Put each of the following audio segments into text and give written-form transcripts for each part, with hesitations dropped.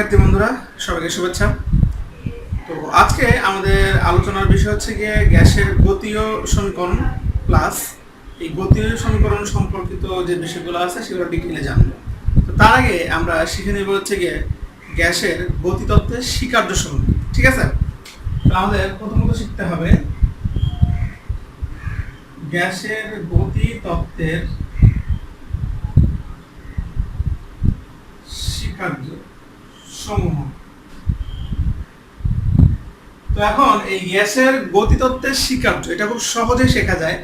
শিক্ষার্থী বন্ধুরা সবাইকে শুভেচ্ছা। তো আজকে আমাদের আলোচনার বিষয় হচ্ছে গিয়ে গ্যাসের গতীয় সমীকরণ প্লাস এই গতীয় সমীকরণ সম্পর্কিত যে বিষয়গুলো আছে সেগুলো ডিটেইলে জানবো। তো তার আগে আমরা শিখে নেব হচ্ছে গিয়ে গ্যাসের গতিতত্ত্বের স্বীকার্য সমূহ। ঠিক আছে, তো আমাদের প্রথমত শিখতে হবে গ্যাসের গতিতত্ত্বের স্বীকার্য সমূহ। তো এখন এই গ্যাসের গতিতত্ত্বের স্বীকার্য এটা খুব সহজে শেখা যায়।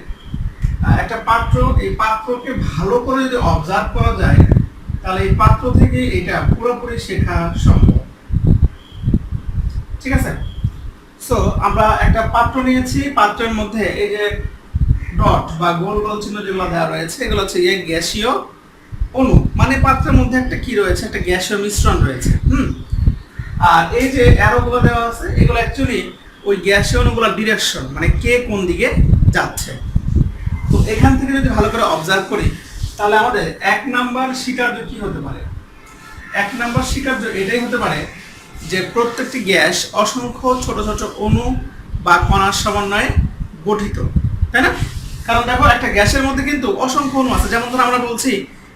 একটা পাত্র, এই পাত্রকে ভালো করে যদি অবজার্ভ করা যায় তাহলে এই পাত্র থেকে এটা পুরোপুরি শেখা সম্ভব। ঠিক আছে, সো আমরা একটা পাত্র নিয়েছি, পাত্রের মধ্যে এই যে ডট বা গোল গোল চিহ্ন যেগুলো দেওয়া রয়েছে এগুলো হচ্ছে গ্যাসীয় অণু, মানে পাত্রের মধ্যে একটা কি রয়েছে, একটা গ্যাসীয় মিশ্রণ রয়েছে। আর এই যে অ্যারোগুলো দেওয়া আছে এগুলো অ্যাকচুয়ালি ওই গ্যাসীয় অণুগুলোর ডিরেকশন, মানে কে কোন দিকে যাচ্ছে। তো এখান থেকে যদি ভালো করে অবজার্ভ করি তাহলে আমাদের এক নাম্বার স্বীকার্য কি হতে পারে? এক নাম্বার স্বীকার্য এটাই হতে পারে যে প্রত্যেকটি গ্যাস অসংখ্য ছোট ছোট অণু বা কণার সমন্বয়ে গঠিত, তাই না? কারণ দেখো একটা গ্যাসের মধ্যে কিন্তু অসংখ্য অণু আছে। যেমন ধরো আমরা বলছি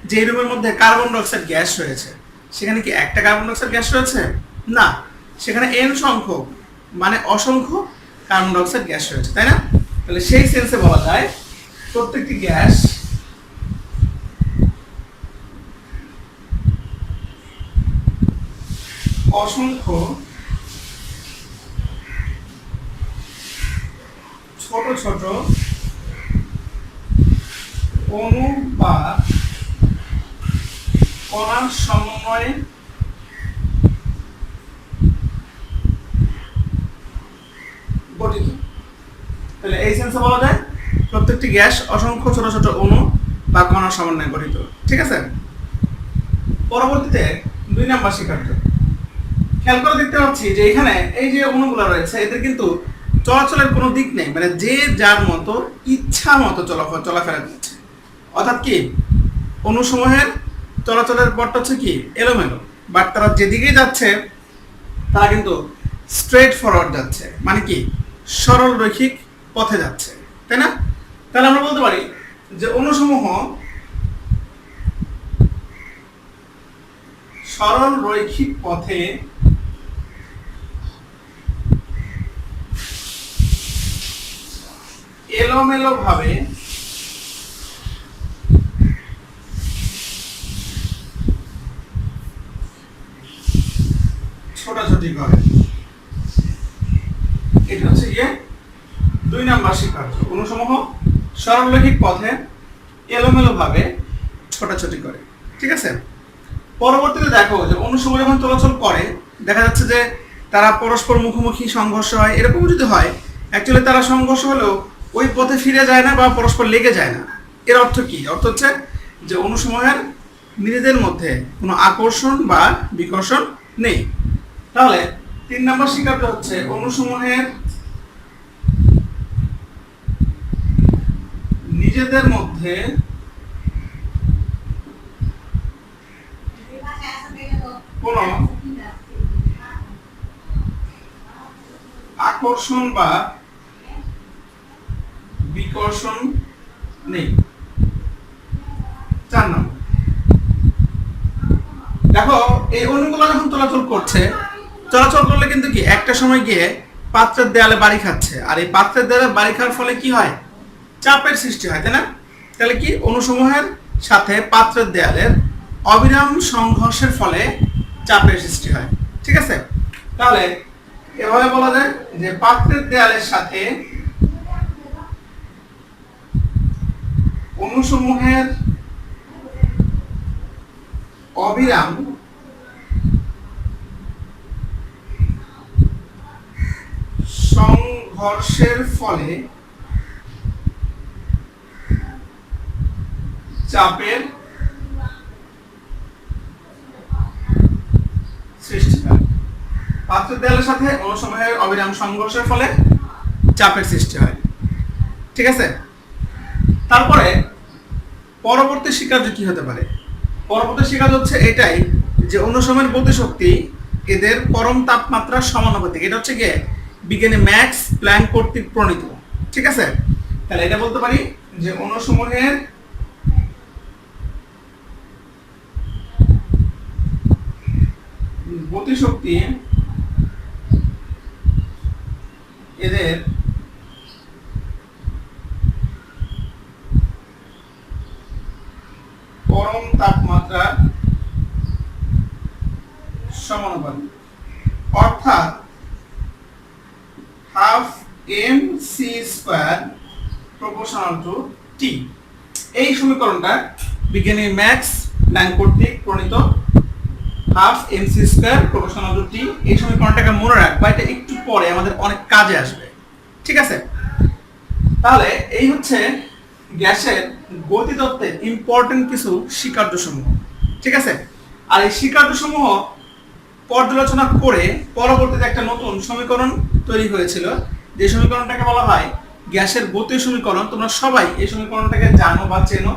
যে এই রুমের মধ্যে কার্বন ডাইঅক্সাইড গ্যাস রয়েছে, সেখানে কি একটা কার্বন ডাইঅক্সাইড গ্যাস রয়েছে? না, সেখানে এন সংখ্যক মানে অসংখ্য কার্বন ডাইঅক্সাইড গ্যাস রয়েছে, তাই না? তাহলে সেই সেন্সে বলা যায় প্রত্যেকটি গ্যাস অসংখ্য ছোট ছোট অণু বা কণার সমন্বয়ে গঠিত। তাহলে এই সেন্সে বলা যায় প্রত্যেকটি গ্যাস অসংখ্য ছোট ছোট অণু বা কণার সমন্বয়ে গঠিত। ঠিক আছে, পরবর্তীতে দুই নাম্বার স্বীকার্য। খেয়াল করে দেখতে পাচ্ছি যে এখানে এই যে অণুগুলো রয়েছে এদের কিন্তু চলাচলের কোনো দিক নেই, মানে যে যার মতো ইচ্ছা মতো চলাফেরা করছে। অর্থাৎ কি অণুসমূহের চলাচলের পথটা হচ্ছে কি এলোমেলো, বাট তারা যেদিকেই যাচ্ছে তারা কিন্তু স্ট্রেট ফরওয়ার্ড যাচ্ছে, মানে কি সরল রৈখিক পথে যাচ্ছে, তাই না? তাহলে আমরা বলতে পারি যে অণুসমূহ সরল রৈখিক পথে এলোমেলো ভাবে ছোটাছুটি করে। এটা হচ্ছে দুই নাম্বার স্বীকার্য। অণুসমূহ সরলরৈখিক পথে এলোমেলো ভাবে ছোটাছুটি করে। ঠিক আছে, পরবর্তীতে দেখো যে অণুসমূহ যখন চলাচল করে দেখা যাচ্ছে যে তারা পরস্পর মুখোমুখি সংঘর্ষ হয়। এরকম যদি হয় অ্যাকচুয়ালি তারা সংঘর্ষ হলেও ওই পথে ফিরে যায় না বা পরস্পর লেগে যায় না। এর অর্থ কি? অর্থ হচ্ছে যে অণুসমূহের নিজেদের মধ্যে কোনো আকর্ষণ বা বিকর্ষণ নেই। তাহলে তিন নম্বর স্বীকার্য হচ্ছে অণুসমূহের নিজেদের মধ্যে কোনো আকর্ষণ বা বিকর্ষণ নেই। চার নম্বর দেখো এই অণুগুলো যখন চলাচল করলে কিন্তু কি একটা সময় গিয়ে পাত্রের দেয়ালে বাড়ি খাচ্ছে, আর এই পাত্রের দেয়ালে বাড়ি খাওয়ার ফলে কি হয়? চাপের সৃষ্টি হয়, তাই না? তাহলে কি অণুসমূহের সাথে পাত্রের দেয়ালের অবিরাম সংঘর্ষের ফলে চাপের সৃষ্টি হয়। ঠিক আছে, তাহলে এভাবে বলা যায় যে পাত্রের দেয়ালের সাথে অণুসমূহের অবিরাম সংঘর্ষের ফলে চাপের সৃষ্টি হয়। পাত্রের দেয়ালের সাথে অণুসমূহের অবিরাম সংঘর্ষের ফলে চাপের সৃষ্টি হয়। ঠিক আছে, তারপরে পরবর্তী স্বীকার্য কি হতে পারে? পরবর্তী স্বীকার্য হচ্ছে এটাই যে অণুসমূহের গতিশক্তি এদের পরম তাপমাত্রা সমানুপাতিক। এটা হচ্ছে গিয়ে বিজ্ঞানী ম্যাক্স প্ল্যাঙ্ক কর্তৃক প্রণীত। ঠিক আছে, তাহলে এটা বলতে পারি যে অণুসমূহের গতিশক্তি এদের পরম তাপমাত্রা সমানুপাতিক, অর্থাৎ half M C square proportional to T. এই সমীকরণটা বিজ্ঞানী ম্যাক্স প্ল্যাঙ্ক কর্তৃক প্রণীত, half M C square proportional to T. এই সমীকরণটাকে মনে রাখবা, এটা একটু পরে আমাদের অনেক কাজে আসবে। ঠিক আছে, তাহলে এই হচ্ছে গ্যাসের গতিতত্ত্বের ইম্পর্টেন্ট কিছু স্বীকার্য সমূহ। ঠিক আছে, আর এই স্বীকার্য সমূহ পর্যালোচনা করে পরবর্তীতে একটা নতুন সমীকরণ তৈরি হয়েছিল, যে সমীকরণটাকে বলা হয় গ্যাসের গতি সমীকরণ। তোমরা সবাই এই সমীকরণটাকে জানো বা চেনো,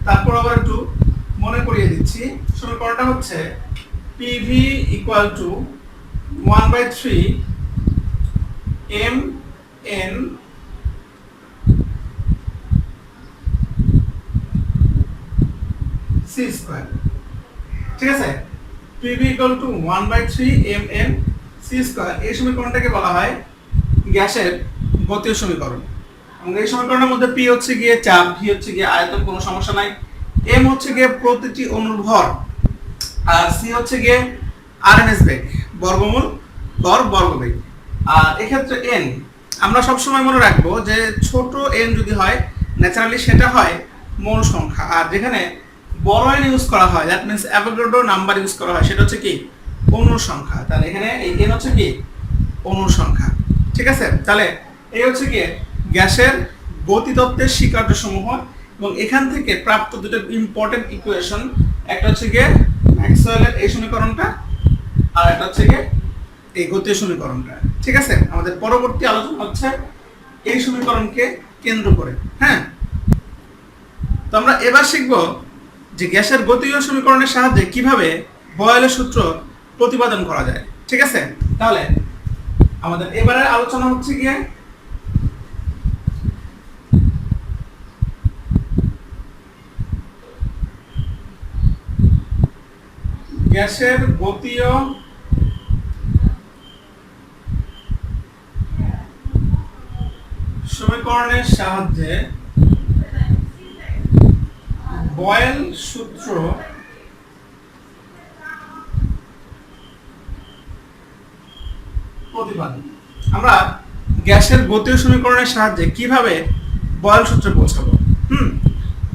তারপর আবার একটু মনে করিয়ে দিচ্ছি। সমীকরণটা হচ্ছে PV equal to 1/3 mn c square। ঠিক আছে, PV equal to 1/3 mn c square। এই সমীকরণটাকে বলা হয় গ্যাসের গতীয় সমীকরণ। এবং এই সমীকরণের মধ্যে P হচ্ছে গিয়ে চাপ, V হচ্ছে গিয়ে আয়তন, কোনো সমস্যা নাই, m হচ্ছে গিয়ে প্রতিটি অণুর ভর, আর c হচ্ছে গিয়ে আরএমএস বেগ, বর্গমূল গড় বর্গবেগ। আর এক্ষেত্রে n আমরা সব সময় মনে রাখবো যে ছোট n যদি হয় ন্যাচারালি সেটা হয় মোল সংখ্যা, আর যেখানে বড় n ইউজ করা হয়, that means Avogadro number use করা হয়, সেটা হচ্ছে কি অণুর সংখ্যা। তাহলে এখানে এই n হচ্ছে কি অণুর সংখ্যা। ঠিক আছে, তাহলে এই হচ্ছে কি গ্যাসের গতিতত্ত্বের স্বীকার্য সমূহ, এবং এখান থেকে প্রাপ্ত দুটো ইম্পর্টেন্ট ইকুয়েশন, একটা হচ্ছে গিয়ে ম্যাক্সওয়েলের এই সমীকরণটা, আর একটা হচ্ছে গিয়ে এই গতীয় সমীকরণটা। ঠিক আছে, আমাদের পরবর্তী আলোচনা হচ্ছে এই সমীকরণকে কেন্দ্র করে। হ্যাঁ, তো আমরা এবার শিখব যে গ্যাসের গতীয় সমীকরণের সাহায্যে কিভাবে বয়েলের সূত্র প্রতিপাদন করা যায়। ঠিক আছে, তাহলে আমাদের এবারের আলোচনা হচ্ছে গিয়ে গ্যাসের গতীয় সমীকরণের সাহায্যে বয়েল সূত্র প্রতিপাদন। আমরা গ্যাসের গতীয় সমীকরণের সাহায্যে কিভাবে বয়েল সূত্রে পৌঁছাবো।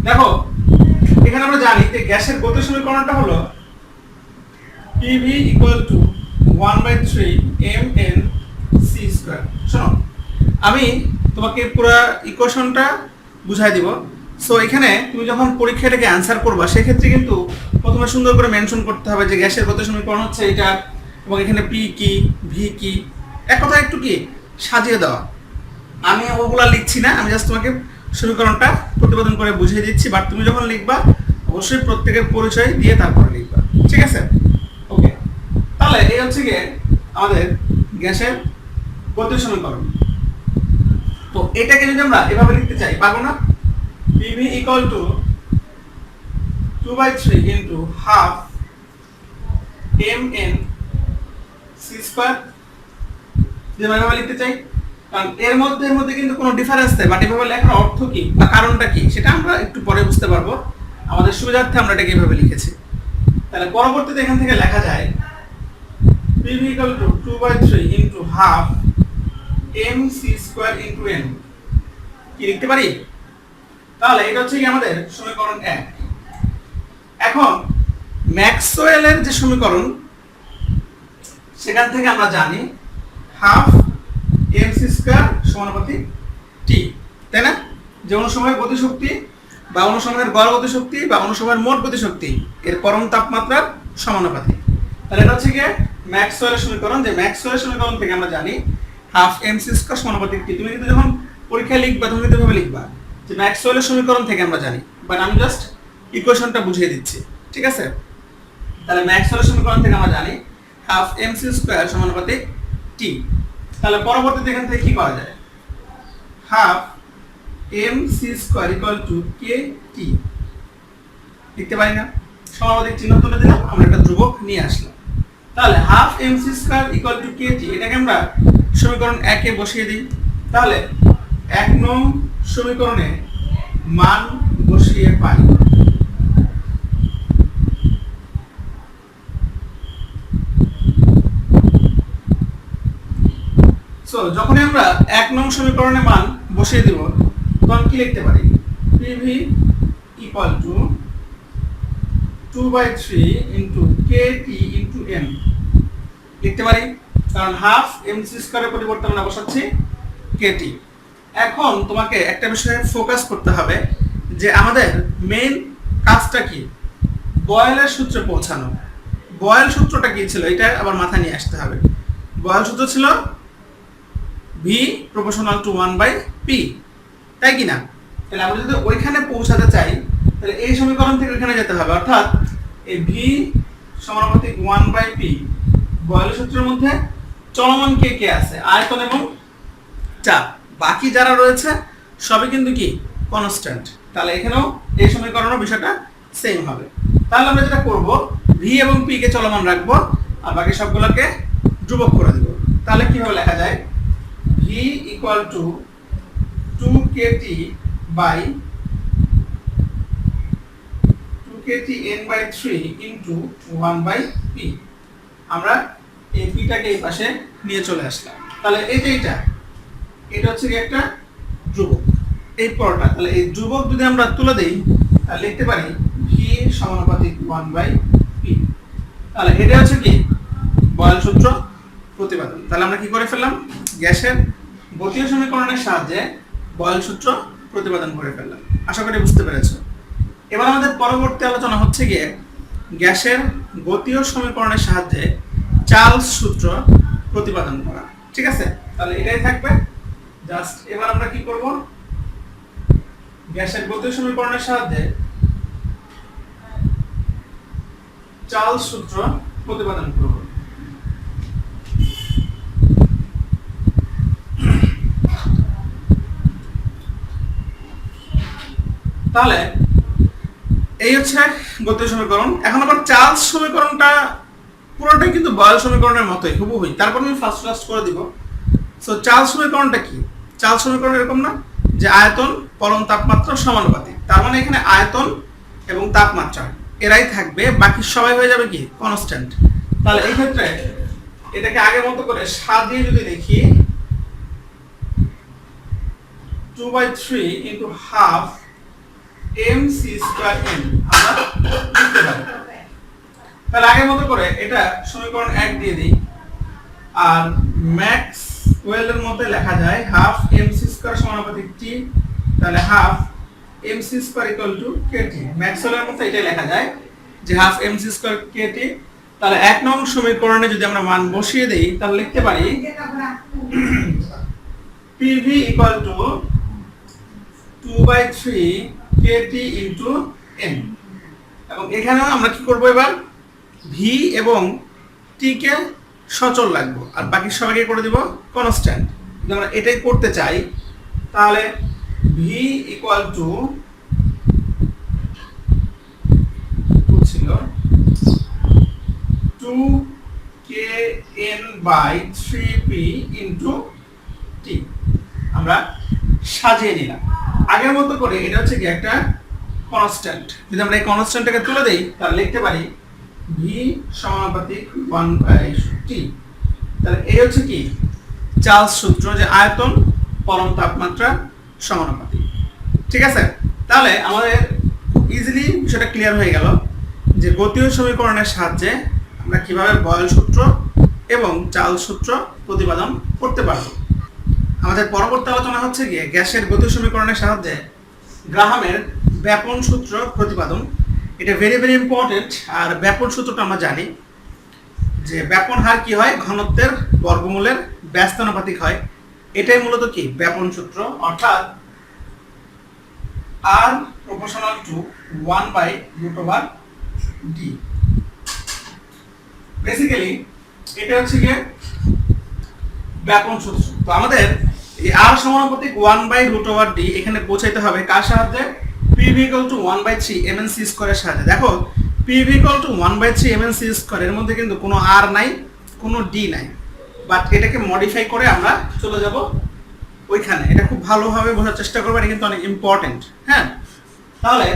দেখো, এখানে আমরা জানি যে গ্যাসের গতীয় সমীকরণটা হলো PV equal to 1/3 mn c square। শোনো, আমি তোমাকে পুরো ইকুয়েশনটা বুঝাই দিব। সো এখানে তুমি যখন পরীক্ষাটাকে অ্যান্সার করবা, সেক্ষেত্রে কিন্তু প্রথমে সুন্দর করে মেনশন করতে হবে যে গ্যাসের গতীয় সমীকরণ হচ্ছে এটা, এবং এখানে P কি, V কি, এক কথা একটু কি সাজিয়ে দেওয়া। আমি ওগুলা লিখছি না, আমি জাস্ট তোমাকে সমীকরণটা প্রতিপাদন করে বুঝিয়ে দিচ্ছি, বাট তুমি যখন লিখবা অবশ্যই প্রত্যেকের পরিচয় দিয়ে তারপরে লিখবা। ঠিক আছে, ওকে। তাহলে এই হচ্ছে গিয়ে আমাদের গ্যাসের গতীয় সমীকরণ। তো এটাকে যদি আমরা এভাবে লিখতে চাই, পারবো না? PV equal to 2/3 into half mn c square। যদি আমরা এভাবে লিখতে চাই, কারণ এর মধ্যে কিন্তু কোনো ডিফারেন্স নেই, বাট এভাবে লেখার অর্থ কি বা কারণটা কি সেটা আমরা একটু পরে বুঝতে পারবো। আমাদের সুবিধার্থে আমরা এটাকে এভাবে লিখেছি। তাহলে পরবর্তীতে এখান থেকে লেখা যায় PV equal to 2/3 into half mc square into n। কি লিখতে পারি? তাহলে এটা হচ্ছে কি আমাদের সমীকরণ 1। এখন ম্যাক্সওয়েলের যে সমীকরণ, সেখান থেকে আমরা জানি হাফ mc স্কয়ার সমানুপাতিক t, তাই না? যে অণুসমূহের গতিশক্তি বা অণুসমূহের গড় গতিশক্তি বা অণুসমূহের মোট গতিশক্তি এর পরম তাপমাত্রার সমানুপাতিক। তাহলে এটা হচ্ছে কি ম্যাক্সওয়েলের সমীকরণ, যে ম্যাক্সওয়েলের সমীকরণ থেকে আমরা জানি হাফ mc স্কয়ার সমানুপাতিক t। তুমি কিন্তু যখন পরীক্ষায় লিখবা তুমি কিন্তু এভাবে লিখবা যে ম্যাক্সওয়েলের সমীকরণ থেকে আমরা জানি, বাট আমি জাস্ট ইকুয়েশনটা বুঝিয়ে দিচ্ছি। ঠিক আছে, তাহলে ম্যাক্সওয়েলের সমীকরণ থেকে আমরা জানি হাফ এমসি স্কয়ার সমানুপাতিক টি। তাহলে পরবর্তীতে এখান থেকে কি করা যায়, half MC square equal to K T লিখতে পারি না, সমানুপাতিক চিহ্ন তুলে দিলাম, আমরা একটা ধ্রুবক নিয়ে আসলাম। তাহলে half MC square equal to K T, এটাকে আমরা সমীকরণ 1 এ বসিয়ে দিই। তাহলে 1 নং সমীকরণে মান বসিয়ে পাই যখনই আমরা 1 নং সমীকরণে মান বসিয়ে দিব তখন কি লিখতে পারি, PV equals to 2/3 into KT into M লিখতে পারি, কারণ হাফ এমসি স্কয়ারের পরিবর্তে আমরা বসাচ্ছি কেটি। এখন তোমাকে একটা বিষয়ে ফোকাস করতে হবে যে আমাদের মেইন কাজটা কি, বয়েলের সূত্রে পৌঁছানো। বয়েল সূত্রটা কি ছিল এটা আবার মাথায় নিয়ে আসতে হবে। বয়েল সূত্র ছিল ভি প্রপোর্শনাল টু 1/p, তাই কি না? তাহলে আমরা যদি ওইখানে পৌঁছাতে চাই তাহলে এই সমীকরণ থেকে ওইখানে যেতে হবে, অর্থাৎ এই ভি সমানুপাতিক 1/p বয়েলের সূত্রের মধ্যে চলমান কে কে আছে, আয়তন এবং চাপ, বাকি যারা রয়েছে সবই কিন্তু কি কনস্ট্যান্ট। তাহলে এখানেও এই সমীকরণের বিষয়টা সেম হবে। তাহলে আমরা যেটা করব, ভি এবং পি কে চলমান রাখবো আর বাকি সবগুলোকে ধ্রুবক করে দেব। তাহলে কিভাবে লেখা যায়, V equals to 2kt by 2kt n/3 into 1/p। আমরা এই পিটাকে এই পাশে নিয়ে চলে আসলাম। তাহলে এটা হচ্ছে কি একটা ধ্রুবক, এই পরটা। তাহলে এই ধ্রুবক যদি আমরা তুলে দেই তাহলে লিখতে পারি ভি সমানুপাতিক 1/p। তাহলে এটা হচ্ছে কি বয়েল সূত্র প্রতিপাদন। তাহলে আমরা কি করে ফেললাম, গ্যাসের গতীয় সমীকরণের সাহায্যে বয়েল সূত্র প্রতিপাদন করে ফেললাম। আশা করি বুঝতে পেরেছো। এবার আমাদের পরবর্তী আলোচনা হচ্ছে গিয়ে গ্যাসের গতীয় সমীকরণের সাহায্যে চার্লস সূত্র প্রতিপাদন করা। ঠিক আছে, তাহলে এটাই থাকবে। জাস্ট এবার আমরা কি করব, গ্যাসের গতীয় সমীকরণের সাহায্যে চার্লস সূত্র প্রতিপাদন করব। তাহলে এই হচ্ছে গতীয় সমীকরণ। এখন আবার চার্লস সমীকরণটা পুরোটাই কিন্তু বয়েল সমীকরণের মতোই হুবহুই, তারপর আমি ফার্স্ট করে দিব। সো চার্লস সমীকরণটা কি, চার্লস সমীকরণ এরকম না যে আয়তন পরম তাপমাত্রা সমানুপাতিক, তার মানে এখানে আয়তন এবং তাপমাত্রা এরাই থাকবে, বাকি সবাই হয়ে যাবে কি কনস্ট্যান্ট। তাহলে এই ক্ষেত্রে এটাকে আগের মতো করে সাজিয়ে যদি দেখি, 2/3 into half MC square N আমরা লিখতে পারি। তাহলে আগের মতো করে এটা সমীকরণ 1 দিয়ে দিই, আর ম্যাক্সওয়েলের মতে লেখা যায় হাফ এমসি স্কয়ার সমানুপাতিক টি। তাহলে half MC square equal to KT, ম্যাক্সওয়েলের মতে এটাই লেখা যায় যে হাফ এমসি স্কয়ার কেটি। তাহলে 1 নং সমীকরণে যদি আমরা মান বসিয়ে দেই তাহলে লিখতে পারি PV equals to 2/3 kt into n। এবং এখানেও আমরা কি করব, এবার ভি এবং টি কে সচল রাখবো আর বাকি সবাইকে করে দিব কনস্ট্যান্ট। যদি আমরা এটাই করতে চাই তাহলে ভি ইকুয়াল টু ছিল 2kn/3p ইনটু টি। আমরা সাজিয়ে নিলাম আগের মতো করে। এটা হচ্ছে কি একটা কনস্ট্যান্ট, যদি আমরা এই কনস্ট্যান্টটাকে তুলে দেই তাহলে লিখতে পারি ভি সমানুপাতিক 1/t। তাহলে এই হচ্ছে কি চার্লস সূত্র, যে আয়তন পরম তাপমাত্রা সমানুপাতিক। ঠিক আছে, তাহলে আমাদের ইজিলি বিষয়টা ক্লিয়ার হয়ে গেল যে গতীয় সমীকরণের সাহায্যে আমরা কিভাবে বয়েল সূত্র এবং চার্লস সূত্র প্রতিপাদন করতে পারব। আমাদের পরবর্তী আলোচনা হচ্ছে গিয়ে গ্যাসের গতীয় সমীকরণের সাহায্যে গ্রাহামের ব্যাপন সূত্র প্রতিপাদন। এটা ভেরি ভেরি ইম্পর্টেন্ট। আর ব্যাপন সূত্রটা আমরা জানি যে ব্যাপন হার কি হয়, ঘনত্বের বর্গমূলের ব্যস্তানুপাতিক হয়। এটাই মূলত কি ব্যাপন সূত্র, অর্থাৎ r proportional to 1/√d। Basically এটা হচ্ছে গিয়ে ব্যাপন সূত্র। তো আমাদের এই r সমানুপাতিক 1/√d এখানে পৌঁছাইতে হবে কার সাহায্যে? PV = 1/3 mnc স্কয়ারের সাহায্যে। দেখো PV = 1/3 mnc স্কয়ার, এর মধ্যে কিন্তু কোনো r নাই, কোনো d নাই, বাট এটাকে মডিফাই করে আমরা চলে যাব ওইখানে। এটা খুব ভালোভাবে বোঝার চেষ্টা করবে, এটা কিন্তু অনেক ইম্পর্টেন্ট। হ্যাঁ, তাহলে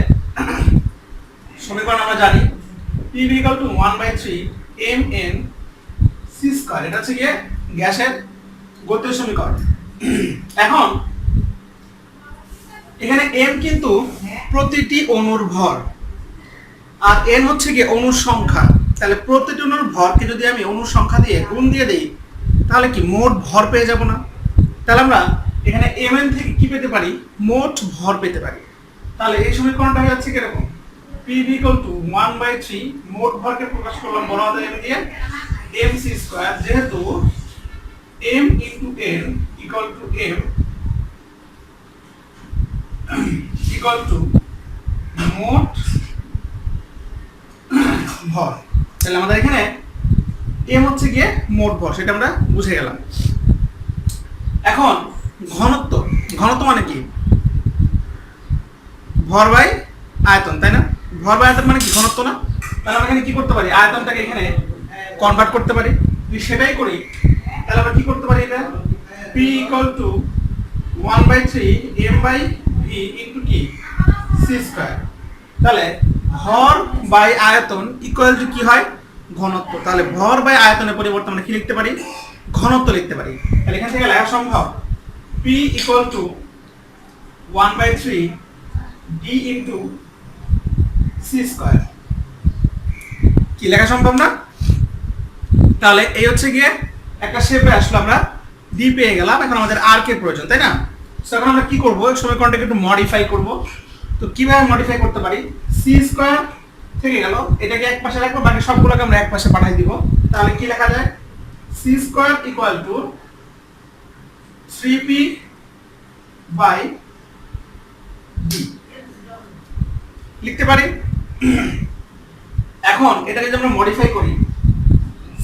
সমীকরণ আমরা জানি PV = 1/3 mnc স্কয়ার, এটা হচ্ছে গিয়ে গ্যাসের গতীয় সমীকরণ। এখন এখানে m কিন্তু প্রতিটি অণুর ভর, আর n হচ্ছে গিয়ে অণুর সংখ্যা। তাহলে প্রতিটি অণুর ভরকে যদি আমি অণুর সংখ্যা দিয়ে গুণ দিয়ে দেই, তাহলে কি মোট ভর পেয়ে যাব না? তাহলে আমরা এখানে mn থেকে কি পেতে পারি? মোট ভর পেতে পারি। তাহলে এই সমীকরণটা হয়ে যাচ্ছে কিরকম? PV = 1/3 মোট ভরকে প্রকাশ করলাম বড় হাতের m দিয়ে mc স্কয়ার, যেহেতু m * n = m মোট ভর। তাহলে আমাদের এখানে m হচ্ছে গিয়ে মোট ভর, সেটা আমরা বুঝে গেলাম। এখন ঘনত্ব, ঘনত্ব মানে কি? ভর বাই আয়তন, তাই না? ভর বাই আয়তন মানে কি? ঘনত্ব না? তাহলে আমরা এখানে কি করতে পারি? আয়তনটাকে এখানে কনভার্ট করতে পারি। যদি সেটাই করি তাহলে আমরা কি করতে পারি? এটা P = 1/3 m/v * কি? c square. তাহলে ভর বাই আয়তন ইকুয়াল টু কি হয়? ঘনত্ব। তাহলে ভর বাই আয়তনের পরিবর্তে আমরা কি লিখতে পারি? ঘনত্ব লিখতে পারি। তাহলে এখান থেকে লেখা সম্ভব P = 1/3 d * c স্কয়ার। কি লেখা সম্ভব না? তাহলে এই হচ্ছে গিয়ে একটা শেপে আসলো, আমরা d পেয়ে গেলাম। এখন আমাদের r কে প্রয়োজন, তাই না? সো এখন আমরা কি করব? এই সমীকরণটাকে একটু মডিফাই করব। তো কিভাবে মডিফাই করতে পারি? c স্কয়ার থেকে গেল, এটাকে এক পাশে রাখবো, বাকি সবগুলোকে আমরা এক পাশে পাঠিয়ে দিব। তাহলে কি লেখা যায়? c স্কয়ার = 3p/d লিখতে পারি। এখন এটাকে যদি আমরা মডিফাই করি,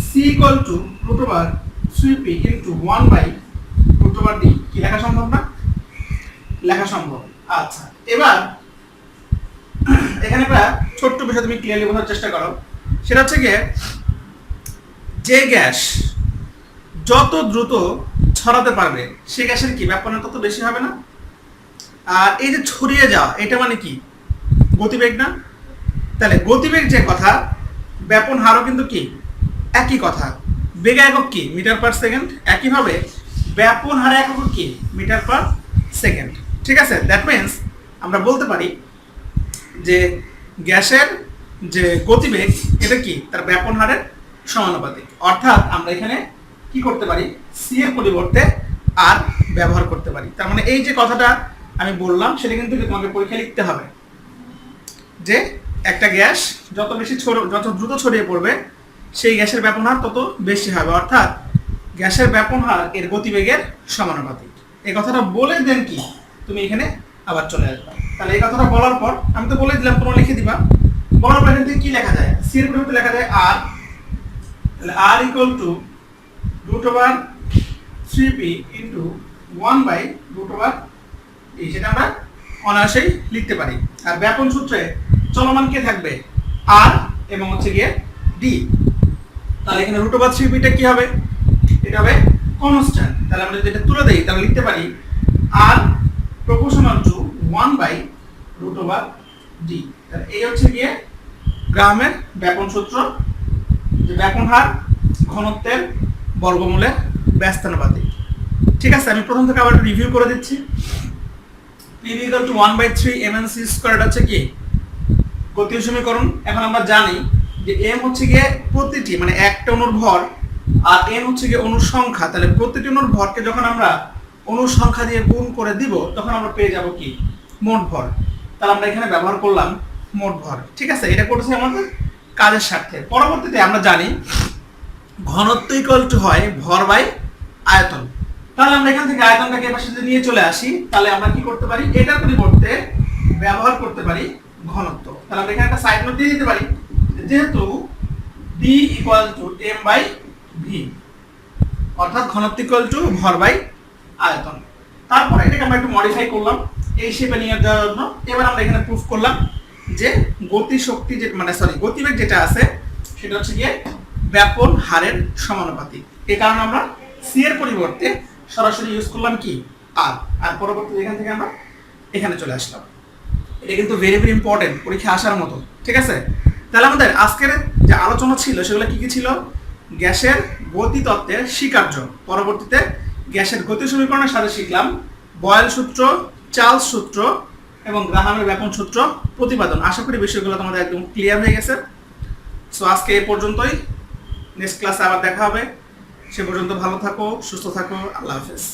c = √3p * 1/√d, কি লেখা সম্ভব না? লেখা সম্ভব। আচ্ছা, এবার এখানে একটা ছোট্ট বিষয় তুমি ক্লিয়ারলি বোঝার চেষ্টা করো। সেটা হচ্ছে গিয়ে যে গ্যাস যত দ্রুত ছড়াতে পারবে সে গ্যাসের কি ব্যাপনের তত বেশি হবে না? আর এই যে ছড়িয়ে যাওয়া, এটা মানে কি? গতিবেগ না? তাহলে গতিবেগ যে কথা, ব্যাপন হারও কিন্তু কি একই কথা। বেগ একক কি? মিটার/সেকেন্ড। একইভাবে ব্যাপন হার একক কি? মিটার/সেকেন্ড। ঠিক আছে? দ্যাট মিন্স আমরা বলতে পারি যে গ্যাসের যে গতিবেগ এটা কি? তার ব্যাপন হারের সমানুপাতিক। অর্থাৎ আমরা এখানে কি করতে পারি? সি এর পরিবর্তে আর ব্যবহার করতে পারি। তার মানে এই যে কথাটা আমি বললাম সেটা কিন্তু তোমাকে পরীক্ষায় লিখতে হবে, যে একটা গ্যাস যত দ্রুত ছড়িয়ে পড়বে সেই গ্যাসের ব্যাপন হার তত বেশি হবে। অর্থাৎ গ্যাসের ব্যাপন হার এর গতিবেগের সমানুপাতিক। এই কথাটা বলে দেন কি তুমি এখানে আবার চলে আসবে। তাহলে এই কথাটা বলার পর আমি তো বলে দিলাম, তোমরা লিখে দিবা। বলার পর এখান থেকে কি লেখা যায়? সি এর পরিবর্তে লেখা যায় আর। তাহলে r = √3p * 1/√d, সেটা আমরা অনায়াসেই লিখতে পারি। আর ব্যাপন সূত্রে চলমান কে থাকবে? r এবং হচ্ছে গিয়ে d। তাহলে এখানে √3p টা কি হবে? এটা হবে কনস্ট্যান্ট। তাহলে আমরা যদি এটা তুলে দেই তাহলে লিখতে পারি r = 1/√d। তাহলে এই হচ্ছে গিয়ে গ্রামের ব্যাপন সূত্র, যে ব্যাপন হার ঘনত্বের বর্গমূলের ব্যস্তানুপাতিক। ঠিক আছে, আমি প্রথম থেকে আবার রিভিউ করে দিচ্ছি। PV = 1/3 mnc স্কয়ার হচ্ছে কি? গতীয় সমীকরণ। এখন আমরা জানি যে m হচ্ছে গিয়ে প্রতিটি মানে একটা অণুর ভর, আর n হচ্ছে গিয়ে অণুর সংখ্যা। তাহলে প্রতিটি অণুর ভরকে যখন আমরা অণুর সংখ্যা দিয়ে গুণ করে দিব তখন আমরা পেয়ে যাব কি? মোট ভর। তাহলে আমরা এখানে ব্যবহার করলাম মোট ভর। ঠিক আছে, এটা করেছে আমাদের কাজের স্বার্থে। পরবর্তীতে আমরা জানি ঘনত্ব = হয় ভর বাই আয়তন। তাহলে আমরা এখান থেকে আয়তনটাকে এপাশে যদি নিয়ে চলে আসি তাহলে আমরা কি করতে পারি? এটার পরিবর্তে ব্যবহার করতে পারি ঘনত্ব। তাহলে আমরা এখানে একটা সাইড নোট দিয়ে দিতে পারি, যেহেতু d = m/d, ভি, অর্থাৎ ঘনত্ব ইকুয়াল টু ভর বাই আয়তন। তারপরে এটাকে আমরা একটু মডিফাই করলাম এই শেপে নিয়ে যাওয়ার জন্য। এবার আমরা এখানে প্রুফ করলাম যে গতি শক্তি যে গতিবেগ যেটা আছে সেটা হচ্ছে গিয়ে ব্যাপন হারের সমানুপাতিক। এই কারণে আমরা সি এর পরিবর্তে সরাসরি ইউজ করলাম কি আর পরবর্তীতে এখান থেকে আমরা এখানে চলে আসলাম। এটা কিন্তু ভেরি ভেরি ইম্পর্টেন্ট, পরীক্ষা আসার মতো, ঠিক আছে? তাহলে আমাদের আজকের যে আলোচনা ছিল সেগুলো কি কি ছিল? গ্যাসের গতি তত্ত্বের স্বীকার্য, পরবর্তীতে গ্যাসের গতি সমীকরণের সাথে শিখলাম বয়েল সূত্র, চার্লস সূত্র এবং গ্রাহামের ব্যাপন সূত্র প্রতিপাদন। আশা করি বিষয়গুলো তোমাদের একদম ক্লিয়ার হয়ে গেছে। সো আজকে এই পর্যন্তই, নেক্সট ক্লাসে আবার দেখা হবে। সে পর্যন্ত ভালো থাকো, সুস্থ থাকো, আল্লাহ হাফেজ।